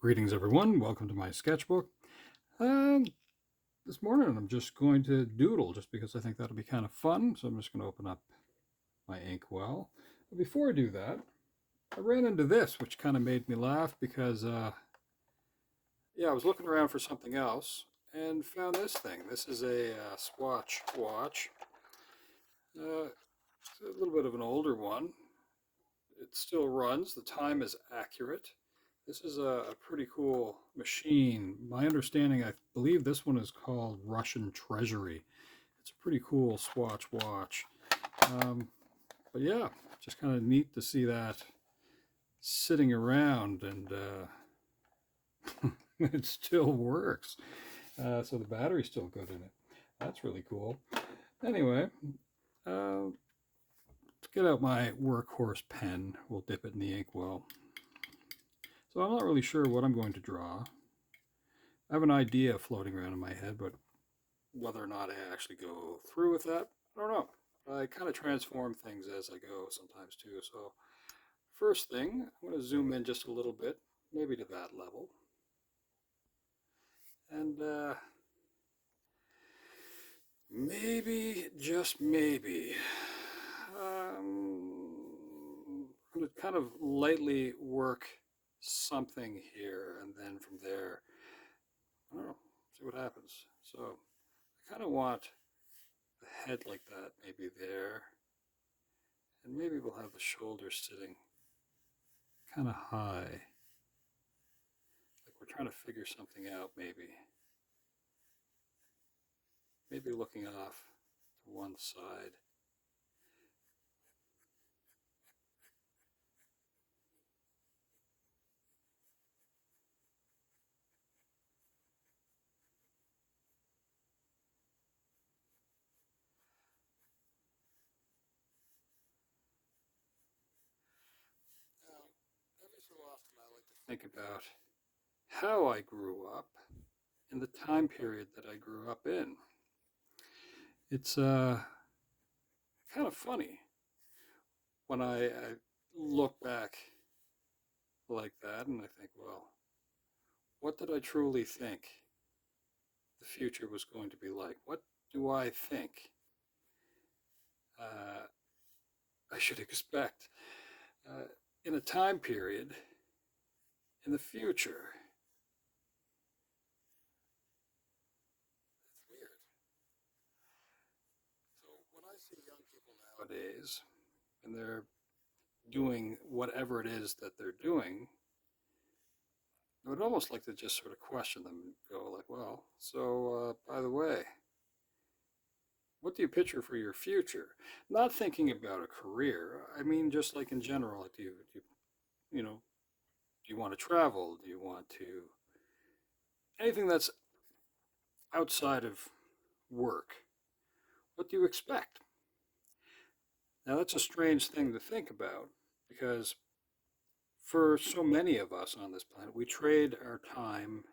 Greetings, everyone. Welcome to my sketchbook. And this morning I'm just going to doodle just because I think that'll be kind of fun. So I'm just going to open up my inkwell. But before I do that, I ran into this, which kind of made me laugh because, I was looking around for something else and found this thing. This is a Swatch watch. It's a little bit of an older one. It still runs. The time is accurate. This is a pretty cool machine. My understanding, I believe this one is called Russian Treasury. It's a pretty cool Swatch watch. Um, but yeah, just kind of neat to see that sitting around and it still works. So the battery's still good in it. That's really cool. Anyway, let's get out my workhorse pen. We'll dip it in the inkwell. So I'm not really sure what I'm going to draw. I have an idea floating around in my head, but whether or not I actually go through with that, I don't know. I kind of transform things as I go sometimes too. So first thing, I'm going to zoom in just a little bit, maybe to that level. And maybe, just maybe, I'm going to kind of lightly work something here, and then from there, I don't know, see what happens. So I kind of want the head like that, maybe there. And maybe we'll have the shoulders sitting kind of high. Like we're trying to figure something out, maybe. Maybe looking off to one side. Now, every so often I like to think about how I grew up in the time period that I grew up in. It's kind of funny when I look back like that and I think, well, what did I truly think the future was going to be like? What do I think uh, I should expect in a time period in the future? It's weird. So when I see young people nowadays and they're doing whatever it is that they're doing, I would almost like to just sort of question them and go like, well, so by the way, what do you picture for your future? Not thinking about a career. I mean, just like in general, like you know, do you want to travel? Do you want to anything that's outside of work? What do you expect? Now that's a strange thing to think about because for so many of us on this planet, we trade our time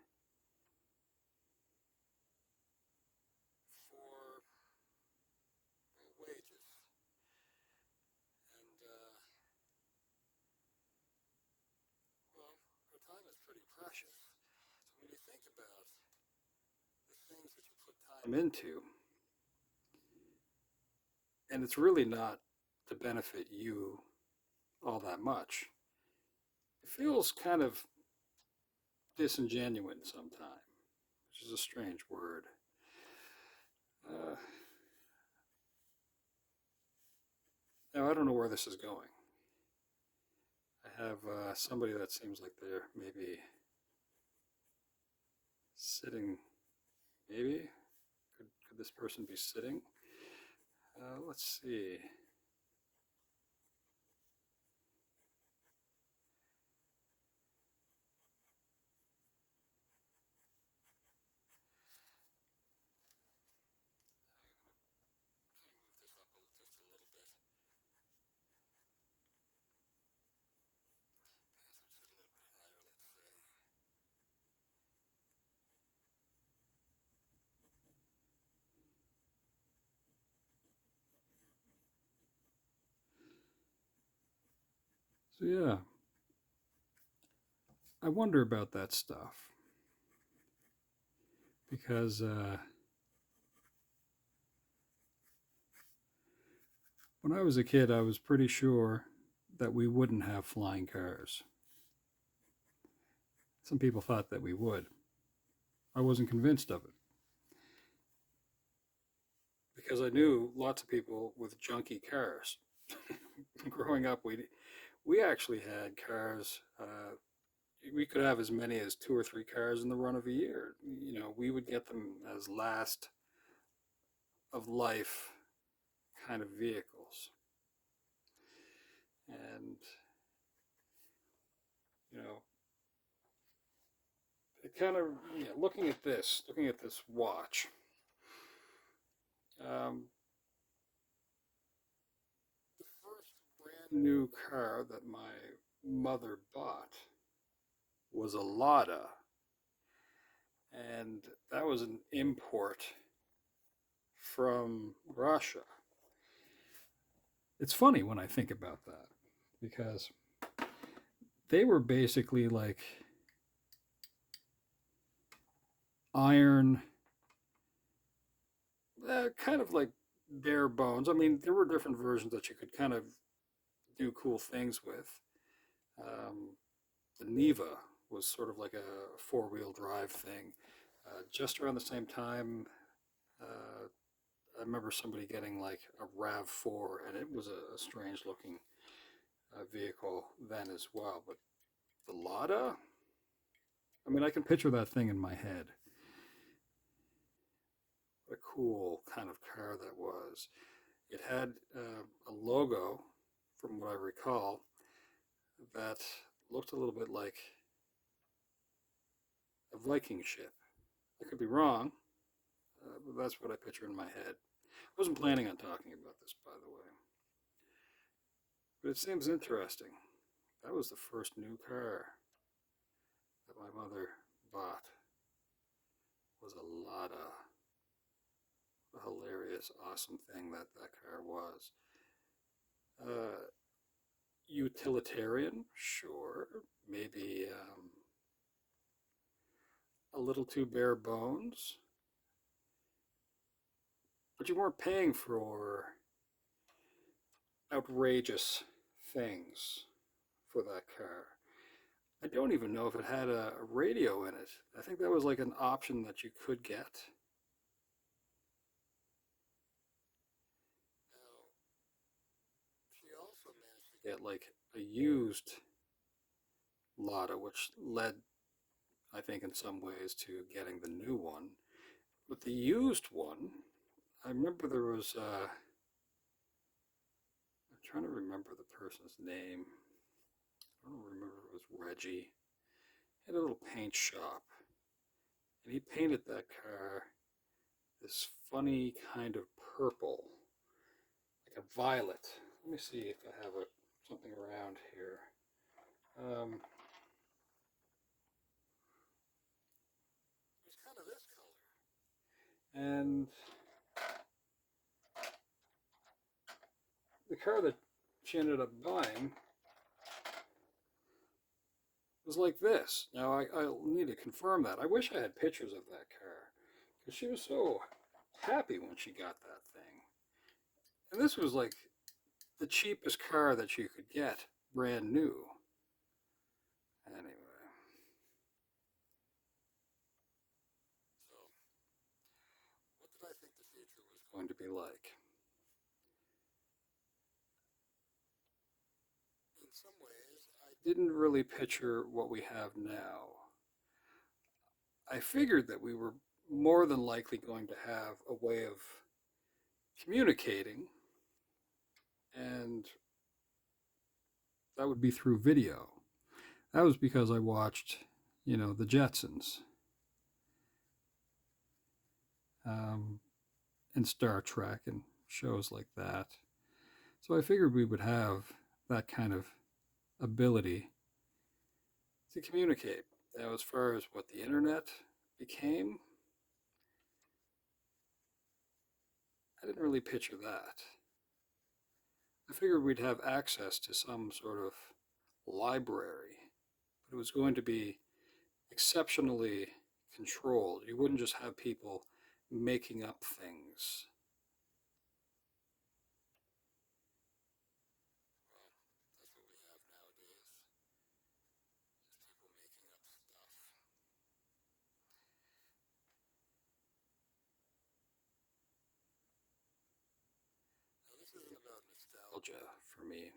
for wages. And, well, our time is pretty precious. So when you think about the things that you put time into, and it's really not to benefit you all that much, it feels kind of disingenuous sometimes, which is a strange word. Uh, Now, I don't know where this is going. I have somebody that seems like they're maybe sitting, maybe? Could this person be sitting? Let's see. Move this up just a little bit. Sit a little bit higher, let's say. So yeah, I wonder about that stuff because when I was a kid, I was pretty sure that we wouldn't have flying cars. Some people thought that we would. I wasn't convinced of it because I knew lots of people with junky cars. Growing up, we actually had cars. We could have as many as two or three cars in the run of a year. You know, we would get them as last of life kind of vehicles. And, you know, it kind of, yeah, looking at this watch, um, the first brand new car that my mother bought was a Lada, and that was an import from Russia. It's funny when I think about that because they were basically like iron, kind of like bare bones. I mean, there were different versions that you could kind of do cool things with. Um, the Neva was sort of like a four-wheel drive thing. Just around the same time, uh, I remember somebody getting like a RAV4, and it was a strange looking vehicle then as well. But the Lada, I mean, I can picture that thing in my head. What a cool kind of car that was. It had a logo, from what I recall, that looked a little bit like a Viking ship. I could be wrong, but that's what I picture in my head. I wasn't planning on talking about this, by the way, but it seems interesting. That was the first new car that my mother bought. Was a Lada. A hilarious, awesome thing that that car was. Uh, Utilitarian, sure. Maybe a little too bare bones, but you weren't paying for outrageous things for that car. I don't even know if it had a radio in it. I think that was like an option that you could get. Now, she also managed to get like a used Lada, which led, I think, in some ways to getting the new one. But the used one, I remember there was, I'm trying to remember the person's name. I don't remember if it was Reggie. He had a little paint shop, and he painted that car this funny kind of purple, like a violet. Let me see if I have something around here. Um, it was kind of this color. And the car that she ended up buying was like this. Now, I'll need to confirm that. I wish I had pictures of that car because she was so happy when she got that thing. And this was like the cheapest car that you could get, brand new. Anyway, so what did I think the future was going to be like? In some ways, I didn't really picture what we have now. I figured that we were more than likely going to have a way of communicating, and that would be through video. That was because I watched, the Jetsons, um, and Star Trek and shows like that. So I figured we would have that kind of ability to communicate. Now, as far as what the internet became, I didn't really picture that. I figured we'd have access to some sort of library, but it was going to be exceptionally controlled. You wouldn't just have people making up things. That's what we have nowadays. Just people making up stuff. Now, this isn't about nostalgia for me.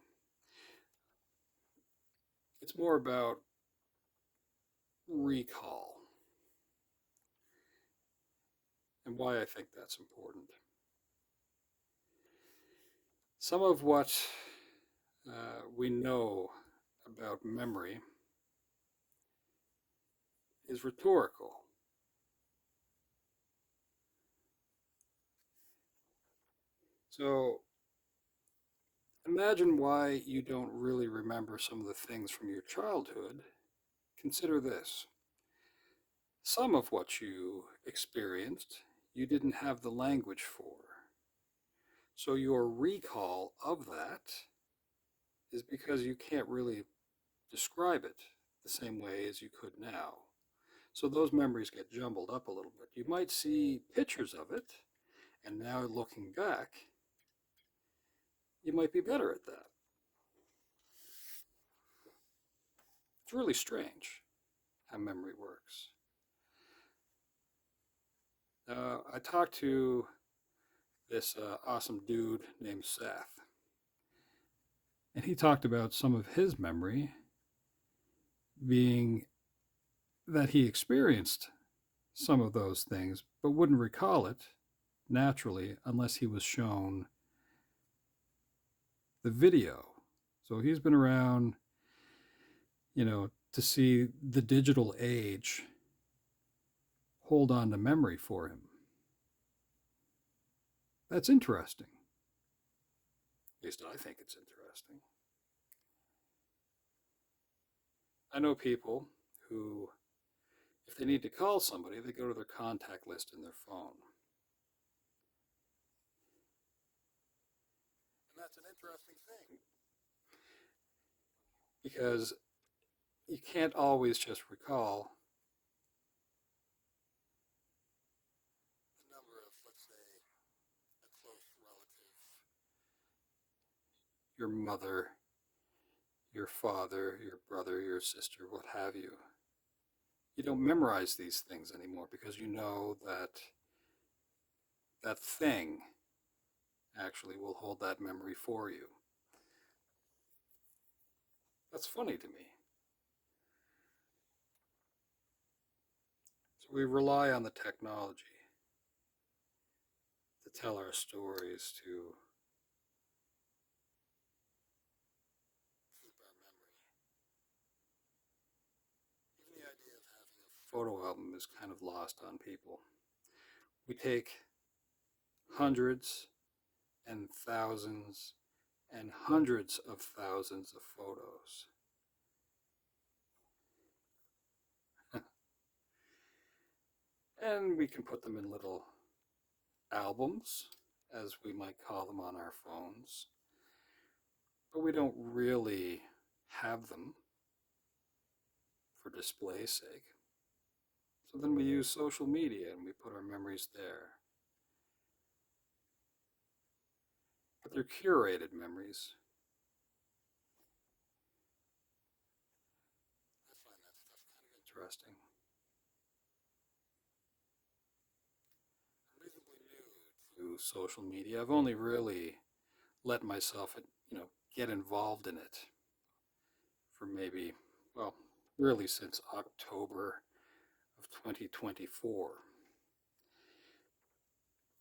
It's more about recall and why I think that's important. Some of what we know about memory is rhetorical. So imagine why you don't really remember some of the things from your childhood. Consider this: some of what you experienced you didn't have the language for. So your recall of that is because you can't really describe it the same way as you could now. So those memories get jumbled up a little bit. You might see pictures of it, and now looking back, you might be better at that. It's really strange how memory works. I talked to this awesome dude named Seth, and he talked about some of his memory being that he experienced some of those things, but wouldn't recall it naturally unless he was shown the video. So he's been around, to see the digital age hold on to memory for him. That's interesting. At least I think it's interesting. I know people who, if they need to call somebody, they go to their contact list in their phone. And that's an interesting thing because you can't always just recall the number of, let's say, a close relative, your mother, your father, your brother, your sister, what have you. You don't memorize these things anymore because you know that that thing actually will hold that memory for you. That's funny to me. So we rely on the technology to tell our stories, to keep our memory. Even the idea of having a photo album is kind of lost on people. We take hundreds and thousands and hundreds of thousands of photos. And we can put them in little albums, as we might call them on our phones, but we don't really have them for display's sake. So then we use social media and we put our memories there. But they're curated memories. I find that stuff kind of interesting. I'm reasonably new to social media. I've only really let myself, get involved in it for maybe, well, really since October of 2024.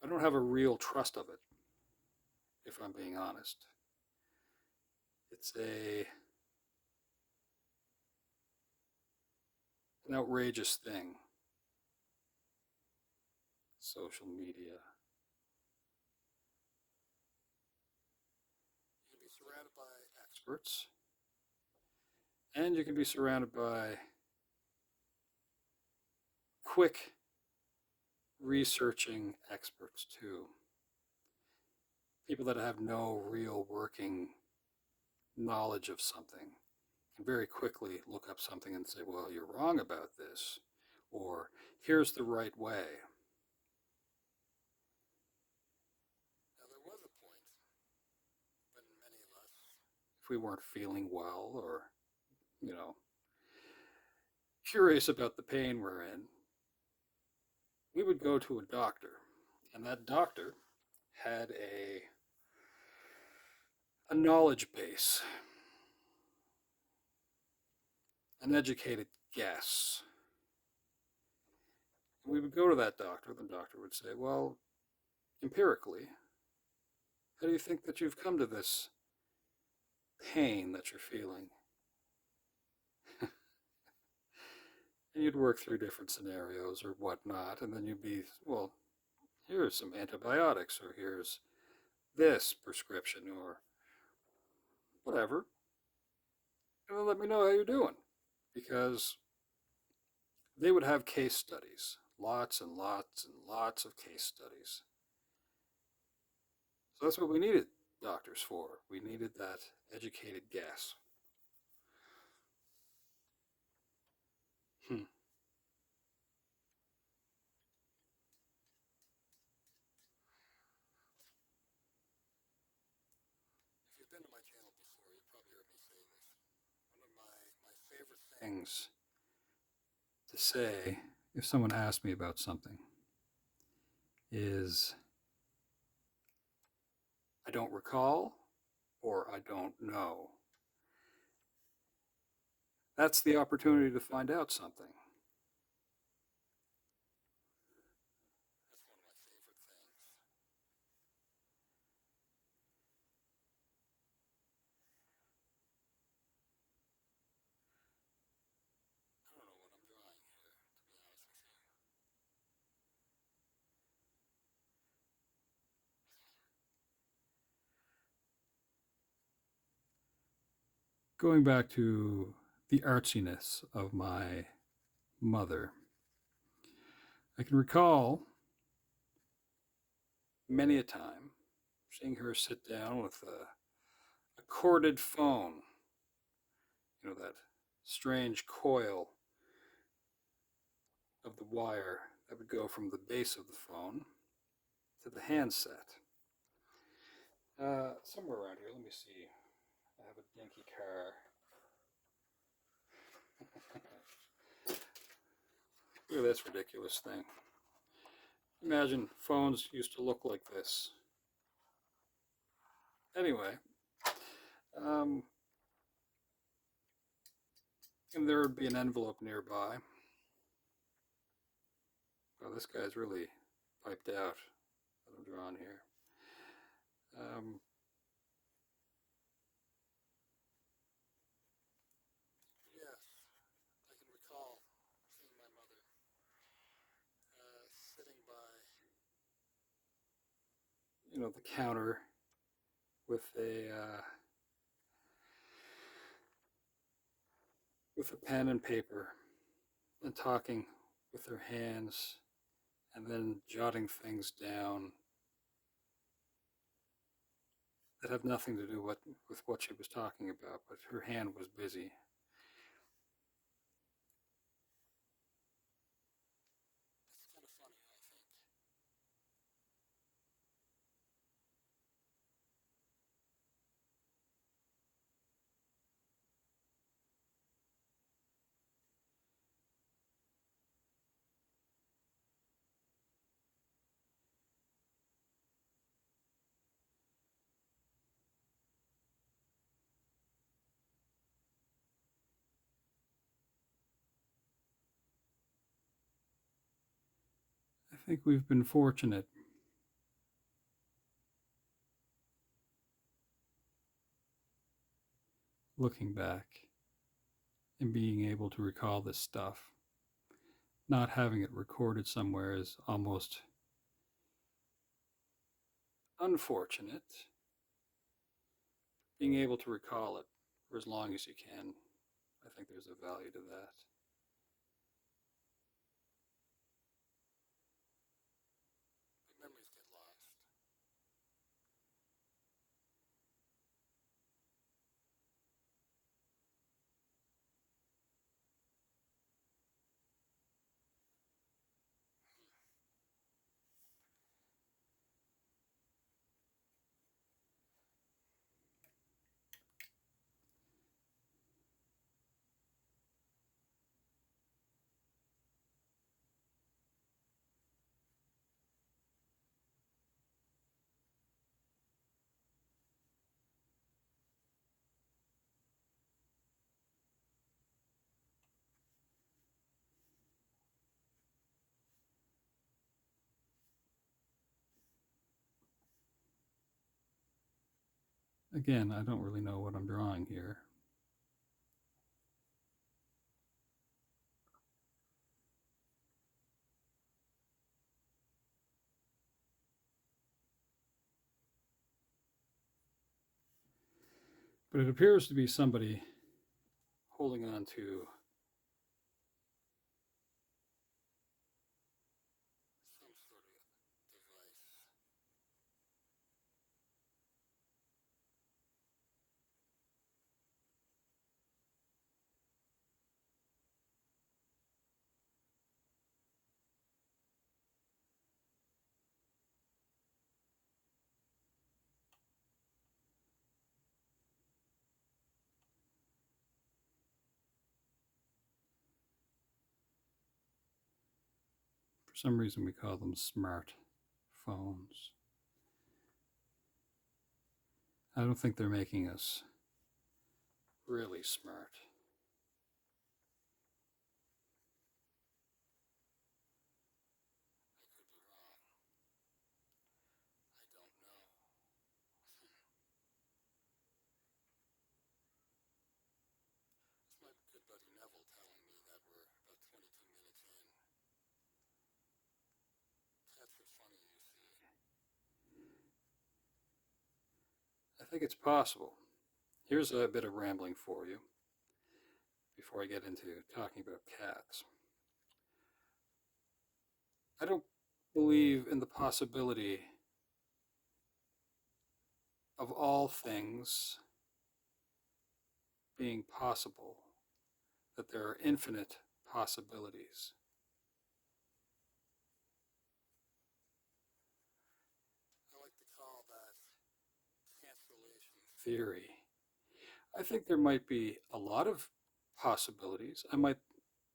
I don't have a real trust of it, if I'm being honest. It's an outrageous thing, social media. You can be surrounded by experts, and you can be surrounded by quick researching experts too. People that have no real working knowledge of something and very quickly look up something and say, well, you're wrong about this, or here's the right way. Now, there was a point when many of us, if we weren't feeling well or, you know, curious about the pain we're in, we would go to a doctor. And that doctor had a knowledge base, an educated guess. And we would go to that doctor. The doctor would say, well, empirically, how do you think that you've come to this pain that you're feeling? And you'd work through different scenarios or whatnot, and then you'd be, well, here's some antibiotics, or here's this prescription, or whatever. And then let me know how you're doing. Because they would have case studies, lots and lots and lots of case studies. So that's what we needed doctors for. We needed that educated guess. Hmm. If you've been to my channel before, you've probably heard me say this. One of my favorite things to say if someone asks me about something is I don't recall or I don't know. That's the opportunity to find out something. That's one of my favorite things. I don't know what I'm drawing here, to be honest with you. Going back to the artsiness of my mother, I can recall many a time seeing her sit down with a corded phone, you know, that strange coil of the wire that would go from the base of the phone to the handset. Somewhere around here, let me see. I have a dinky car. Look at this ridiculous thing. Imagine phones used to look like this. Anyway, um, and there would be an envelope nearby. Well, this guy's really piped out that I'm drawing here. Um, yes, I can recall seeing my mother sitting by, you know, the counter with a pen and paper and talking with her hands and then jotting things down that have nothing to do with what she was talking about, but her hand was busy. It's kind of funny, I think. I think we've been fortunate looking back and being able to recall this stuff. Not having it recorded somewhere is almost unfortunate. Being able to recall it for as long as you can, I think there's a value to that. But memories get lost. Again, I don't really know what I'm drawing here. But it appears to be somebody holding on to some sort of device. For some reason, we call them smart phones. I don't think they're making us really smart. I could be wrong. I don't know. It's my good buddy Neville telling me that we're about 22 minutes in. That's what's funny, you see. I think it's possible. Here's a bit of rambling for you before I get into talking about cats. I don't believe in the possibility of all things being possible, that there are infinite possibilities. I like to call that cancellation theory. I think there might be a lot of possibilities. I might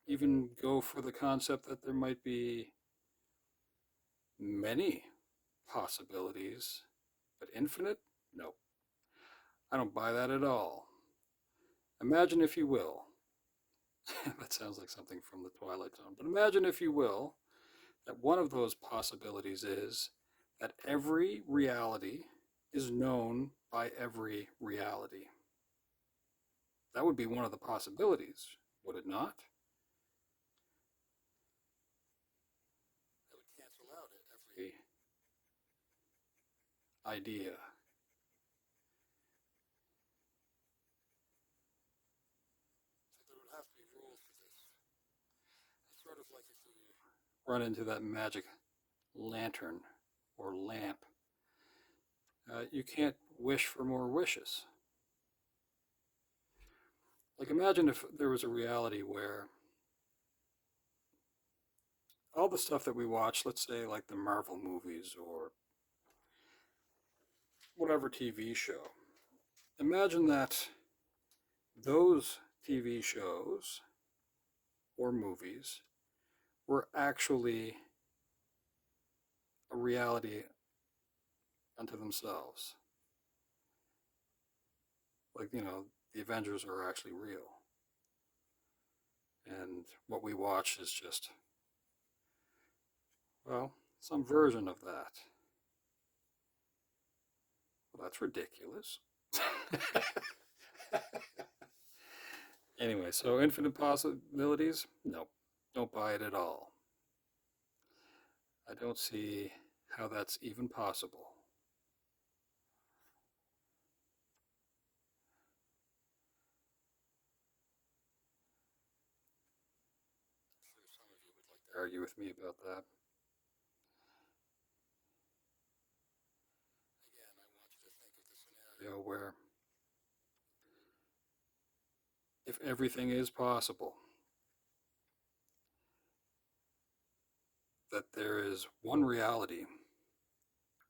even go for the concept that there might be many possibilities, but infinite? No, I don't buy that at all. Imagine, if you will, that sounds like something from the Twilight Zone, but imagine, if you will, that one of those possibilities is that every reality is known by every reality. That would be one of the possibilities, would it not? That would cancel out every idea. So there would have to be rules for this. It's sort of like if you run into that magic lantern or lamp, you can't wish for more wishes. Like, imagine if there was a reality where all the stuff that we watch, let's say like the Marvel movies or whatever TV show, imagine that those TV shows or movies were actually a reality unto themselves. Like, the Avengers are actually real. And what we watch is just, well, some version of that. Well, that's ridiculous. Anyway, so infinite possibilities? No, don't buy it at all. I don't see how that's even possible. I'm sure some of you would like to argue with me about that. Again, I want you to think of the scenario where if everything is possible, that there is one reality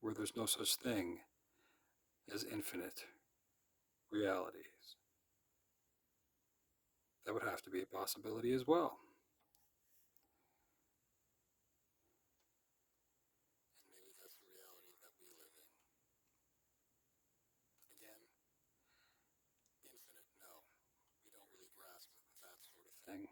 where there's no such thing as infinite realities. That would have to be a possibility as well. And maybe that's the reality that we live in. Again, infinite, no. We don't really grasp that sort of thing.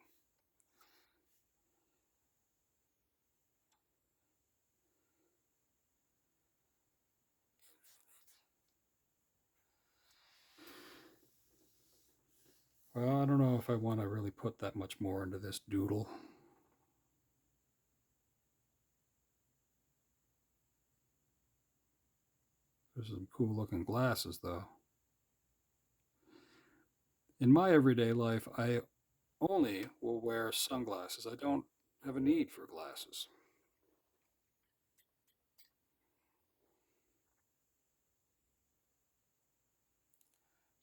Well, I don't know if I want to really put that much more into this doodle. There's some cool looking glasses, though. In my everyday life, I only will wear sunglasses. I don't have a need for glasses.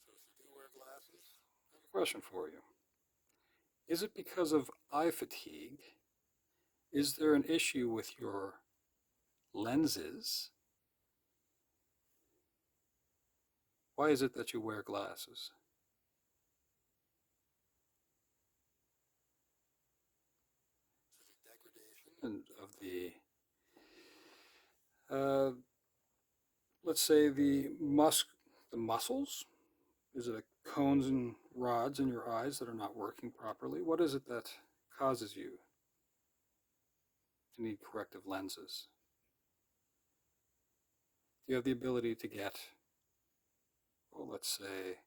So if you do wear glasses, I have a question for you. Is it because of eye fatigue? Is there an issue with your lenses? Why is it that you wear glasses? Degradation and of uh, let's say the muscles. Is it cones and rods in your eyes that are not working properly? What is it that causes you to need corrective lenses? Do you have the ability to get, well, let's say,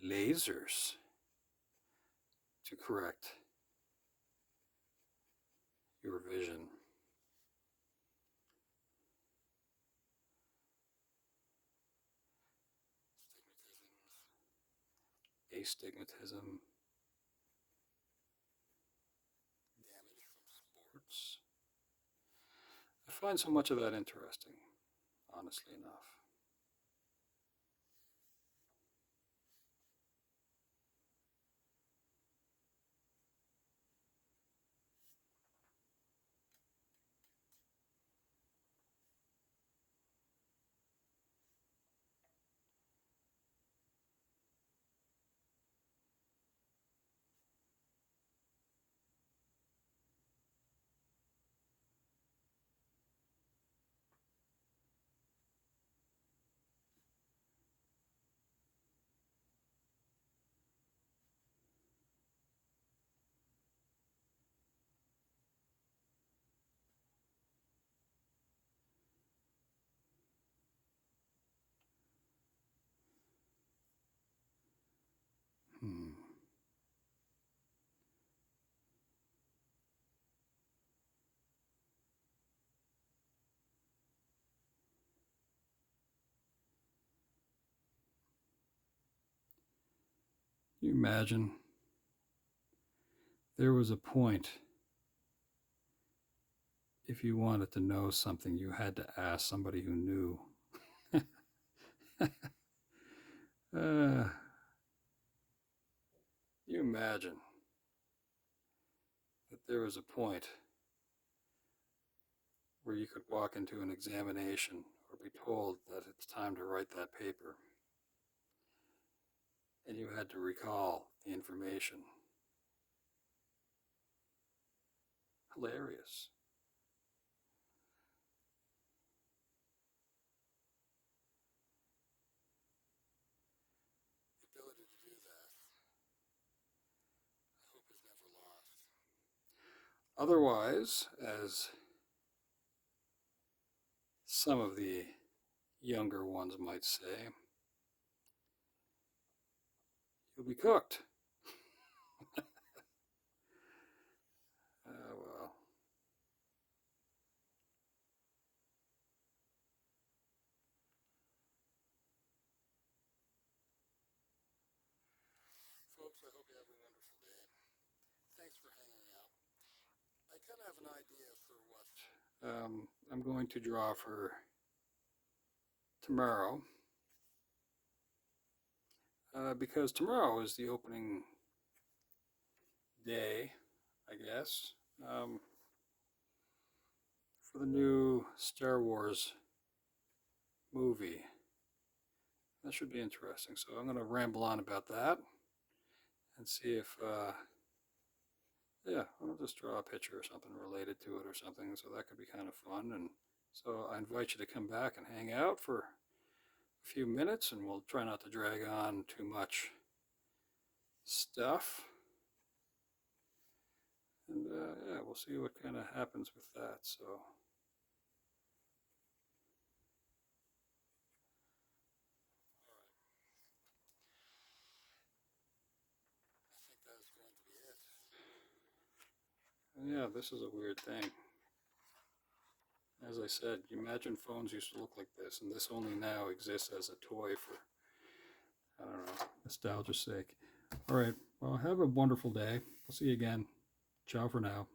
lasers to correct your vision? Astigmatism, damage from sports. I find so much of that interesting, honestly enough. Hmm. Can you imagine there was a point if you wanted to know something, you had to ask somebody who knew. uh, you imagine that there was a point where you could walk into an examination or be told that it's time to write that paper, and you had to recall the information. Hilarious. The ability to do that, I hope, is never lost. Otherwise, as some of the younger ones might say, you'll be cooked. Well, folks, I hope you have a wonderful day. Thanks for hanging out. I kind of have an idea for what I'm going to draw for tomorrow, because tomorrow is the opening day, I guess, um, for the new Star Wars movie. That should be interesting. So I'm going to ramble on about that and see if, yeah, I'll just draw a picture or something related to it or something. So that could be kind of fun. And so I invite you to come back and hang out for a few minutes, and we'll try not to drag on too much stuff. And yeah, we'll see what kind of happens with that. So. Yeah, this is a weird thing. As I said, you imagine phones used to look like this, and this only now exists as a toy for, I don't know, nostalgia's sake. All right, well, have a wonderful day. We'll see you again. Ciao for now.